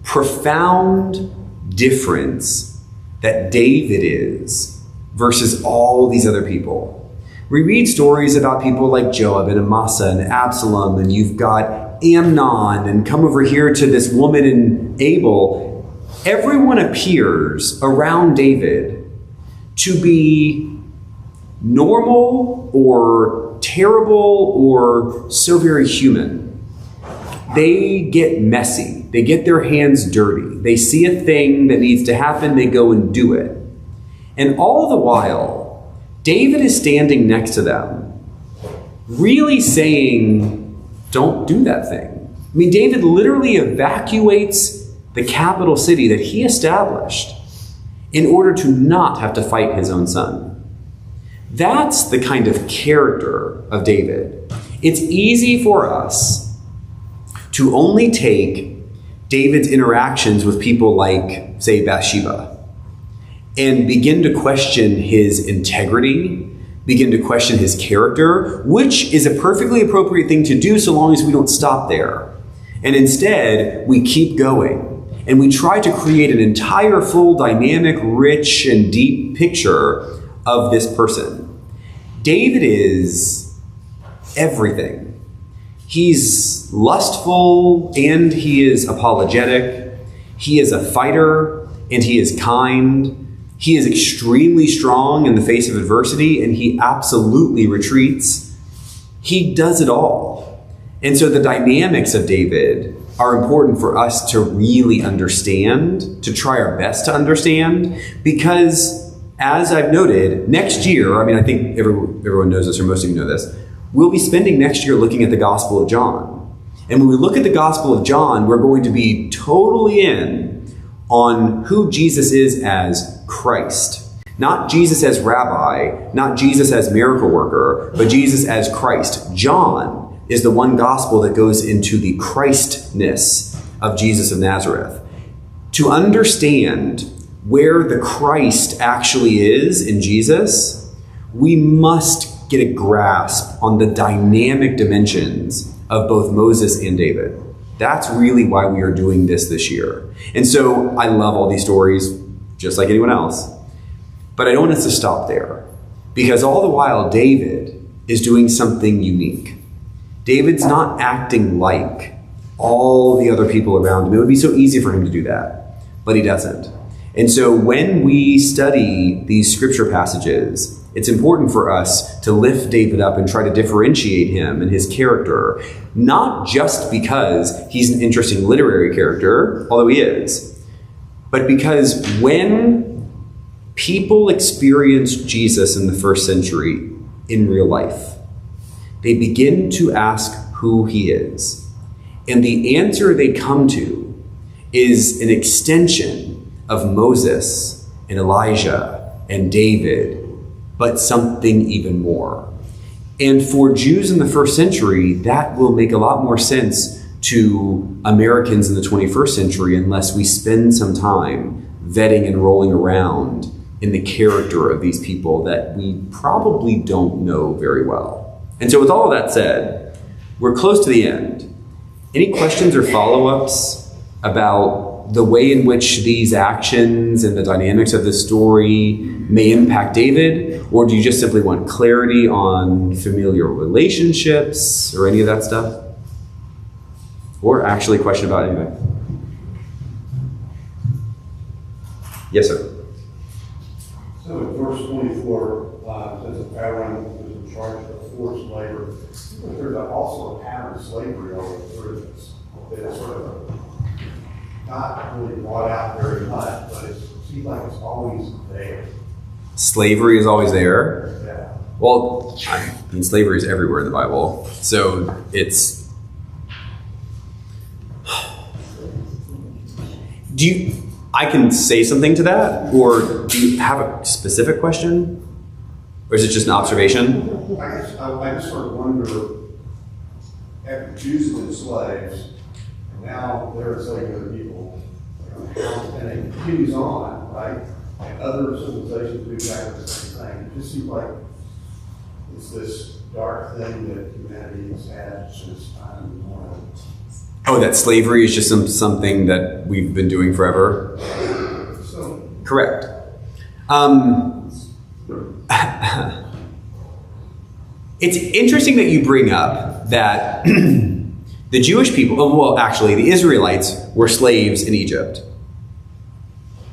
profound difference that David is versus all these other people. We read stories about people like Joab and Amasa and Absalom, and you've got Amnon, and come over here to this woman in Abel. Everyone appears around David to be normal or terrible or so very human. They get messy. They get their hands dirty. They see a thing that needs to happen, they go and do it. And all the while, David is standing next to them, really saying, don't do that thing. I mean, David literally evacuates the capital city that he established in order to not have to fight his own son. That's the kind of character of David. It's easy for us to only take David's interactions with people like, say, Bathsheba, and begin to question his integrity, begin to question his character, which is a perfectly appropriate thing to do so long as we don't stop there. And instead, we keep going. And we try to create an entire, full, dynamic, rich, and deep picture of this person. David is everything. He's lustful and he is apologetic. He is a fighter and he is kind. He is extremely strong in the face of adversity and he absolutely retreats. He does it all. And so the dynamics of David are important for us to really understand, to try our best to understand, because as I've noted, next year, I think everyone knows this, or most of you know this, we'll be spending next year looking at the Gospel of John. And when we look at the Gospel of John, we're going to be totally in on who Jesus is as Christ. Not Jesus as rabbi, not Jesus as miracle worker, but Jesus as Christ. John is the one gospel that goes into the Christness of Jesus of Nazareth. To understand where the Christ actually is in Jesus, we must get a grasp on the dynamic dimensions of both Moses and David. That's really why we are doing this year. And so I love all these stories, just like anyone else. But I don't want us to stop there, because all the while David is doing something unique. David's not acting like all the other people around him. It would be so easy for him to do that, but he doesn't. And so when we study these scripture passages, it's important for us to lift David up and try to differentiate him and his character, not just because he's an interesting literary character, although he is, but because when people experienced Jesus in the first century in real life, they begin to ask who he is. And the answer they come to is an extension of Moses and Elijah and David, but something even more. And for Jews in the first century, that will make a lot more sense to Americans in the 21st century unless we spend some time vetting and rolling around in the character of these people that we probably don't know very well. And so with all of that said, we're close to the end. Any questions or follow-ups about the way in which these actions and the dynamics of this story may impact David? Or do you just simply want clarity on familial relationships or any of that stuff? Or actually a question about anything? Yes, sir. So in verse 24, it says that Pharaoh was in charge of forced labor. There's also a pattern of slavery all through this. It's sort of not really brought out very much, but it seems like it's always there. Slavery is always there? Yeah. Well, slavery is everywhere in the Bible. So it's... I can say something to that? Or do you have a specific question? Or is it just an observation? I just sort of wonder, after Jews have been slaves, and now they're enslaving other people, and it continues on, right? And other civilizations do exactly the same thing. It just seems like it's this dark thing that humanity has had since time immemorial. Oh, that slavery is just something that we've been doing forever? So, correct. It's interesting that you bring up that the Jewish people, well, actually, the Israelites were slaves in Egypt.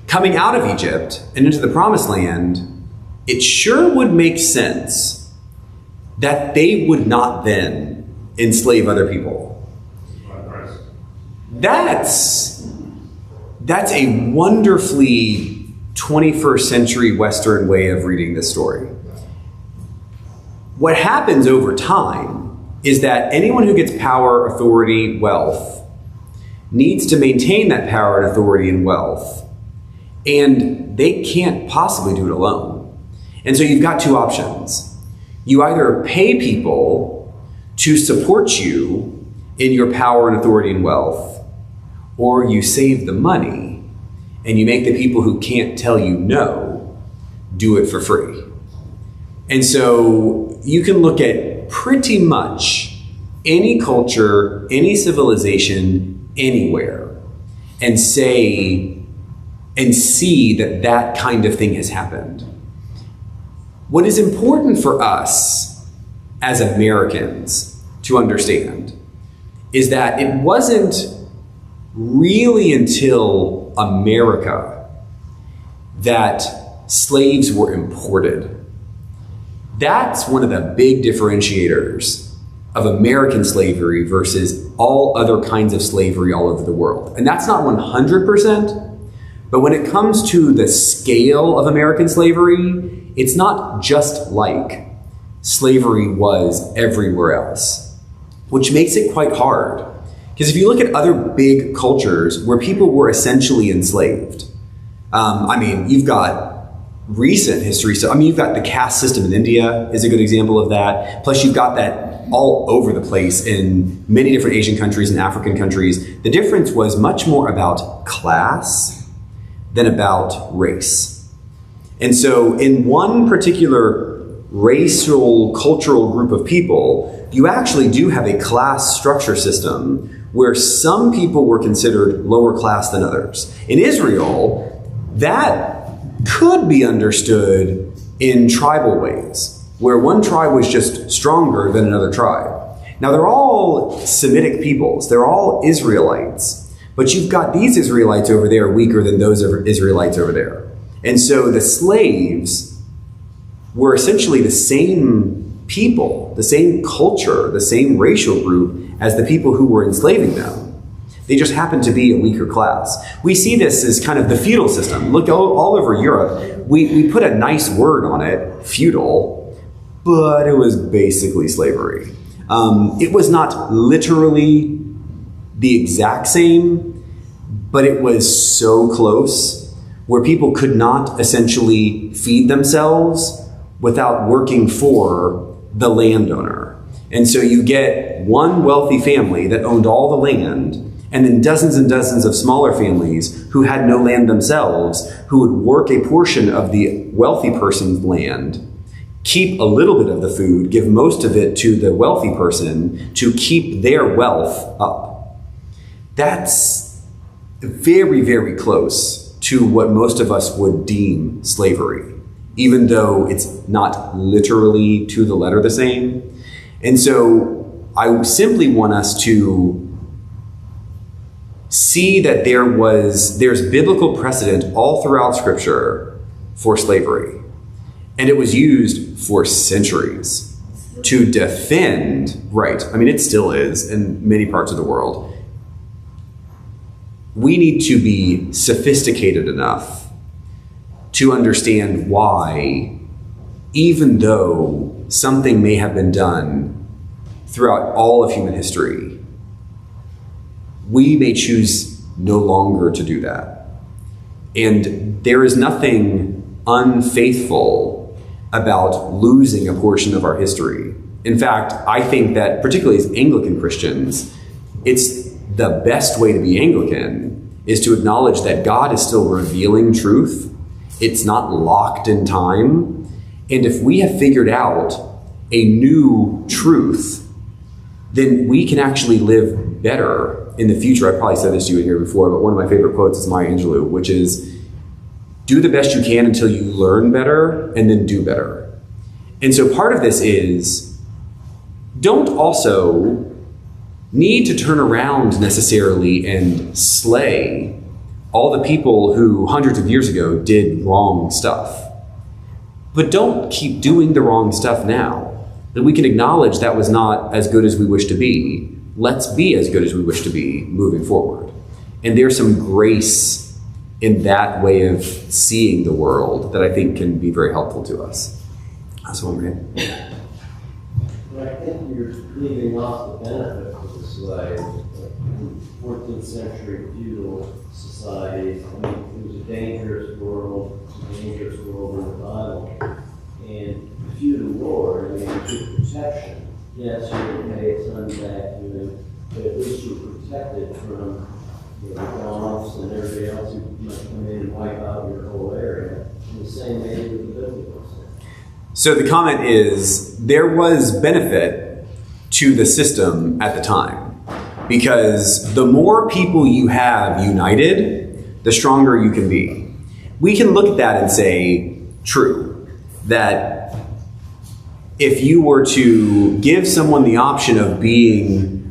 Coming out of Egypt and into the Promised Land, it sure would make sense that they would not then enslave other people. That's a wonderfully 21st century Western way of reading this story. What happens over time is that anyone who gets power, authority, wealth needs to maintain that power and authority and wealth, and they can't possibly do it alone. And so you've got two options. You either pay people to support you in your power and authority and wealth, or you save the money and you make the people who can't tell you no do it for free. And so you can look at pretty much any culture, any civilization, anywhere, and say and see that that kind of thing has happened. What is important for us as Americans to understand is that it wasn't really until America that slaves were imported. That's one of the big differentiators of American slavery versus all other kinds of slavery all over the world. And that's not 100%, but when it comes to the scale of American slavery, it's not just like slavery was everywhere else, which makes it quite hard. Because if you look at other big cultures where people were essentially enslaved, you've got recent history. So, you've got the caste system in India is a good example of that. Plus, you've got that all over the place in many different Asian countries and African countries. The difference was much more about class than about race. And so in one particular racial, cultural group of people, you actually do have a class structure system where some people were considered lower class than others. In Israel, that could be understood in tribal ways, where one tribe was just stronger than another tribe. Now, they're all Semitic peoples. They're all Israelites. But you've got these Israelites over there weaker than those Israelites over there. And so the slaves were essentially the same people, the same culture, the same racial group as the people who were enslaving them. They just happened to be a weaker class. We see this as kind of the feudal system. Look all over Europe, we put a nice word on it, feudal, but it was basically slavery. It was not literally the exact same, but it was so close where people could not essentially feed themselves without working for the landowner. And so you get one wealthy family that owned all the land, and then dozens and dozens of smaller families who had no land themselves, who would work a portion of the wealthy person's land, keep a little bit of the food, give most of it to the wealthy person to keep their wealth up. That's very, very close to what most of us would deem slavery, even though it's not literally to the letter the same. And so I simply want us to see that there's biblical precedent all throughout Scripture for slavery. And it was used for centuries to defend, right, it still is in many parts of the world. We need to be sophisticated enough to understand why, even though something may have been done throughout all of human history, we may choose no longer to do that. And there is nothing unfaithful about losing a portion of our history. In fact, I think that particularly as Anglican Christians, it's the best way to be Anglican is to acknowledge that God is still revealing truth. It's not locked in time. And if we have figured out a new truth, then we can actually live better in the future. I probably said this to you in here before, but one of my favorite quotes is Maya Angelou, which is, do the best you can until you learn better and then do better. And so part of this is, don't also need to turn around necessarily and slay all the people who hundreds of years ago did wrong stuff. But don't keep doing the wrong stuff now. then we can acknowledge that was not as good as we wish to be. Let's be as good as we wish to be moving forward. And there's some grace in that way of seeing the world that I think can be very helpful to us. That's one way. But I think you're leaving off the benefit of the slaves. 14th century feudal societies, I mean, it was a dangerous world, in the Bible. And the feudal lord, I mean, you protection. Yes, you would pay a ton back to him, but at least you're protected from the dogs and everybody else who might come in and wipe out your whole area. In the same way with the biblical sense. So the comment is, there was benefit to the system at the time, because the more people you have united, the stronger you can be. We can look at that and say, true, that if you were to give someone the option of being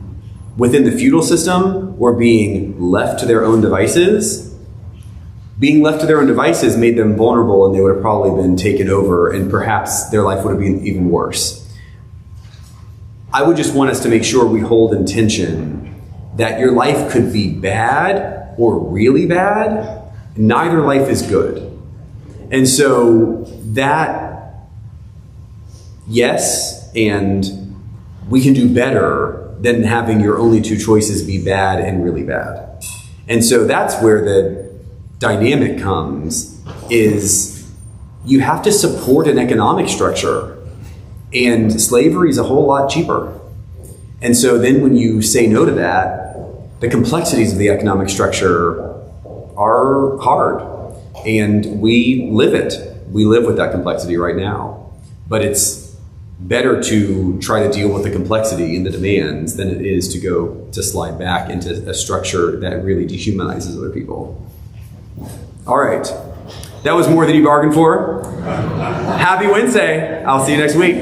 within the feudal system or being left to their own devices, being left to their own devices made them vulnerable, and they would have probably been taken over, and perhaps their life would have been even worse. I would just want us to make sure we hold in tension that your life could be bad or really bad. Neither life is good. And so that, yes, and we can do better than having your only two choices be bad and really bad. And so that's where the dynamic comes, is you have to support an economic structure, and slavery is a whole lot cheaper. And so then when you say no to that, the complexities of the economic structure are hard, and we live it. We live with that complexity right now, but it's better to try to deal with the complexity and the demands than it is to slide back into a structure that really dehumanizes other people. All right, that was more than you bargained for. Happy Wednesday. I'll see you next week.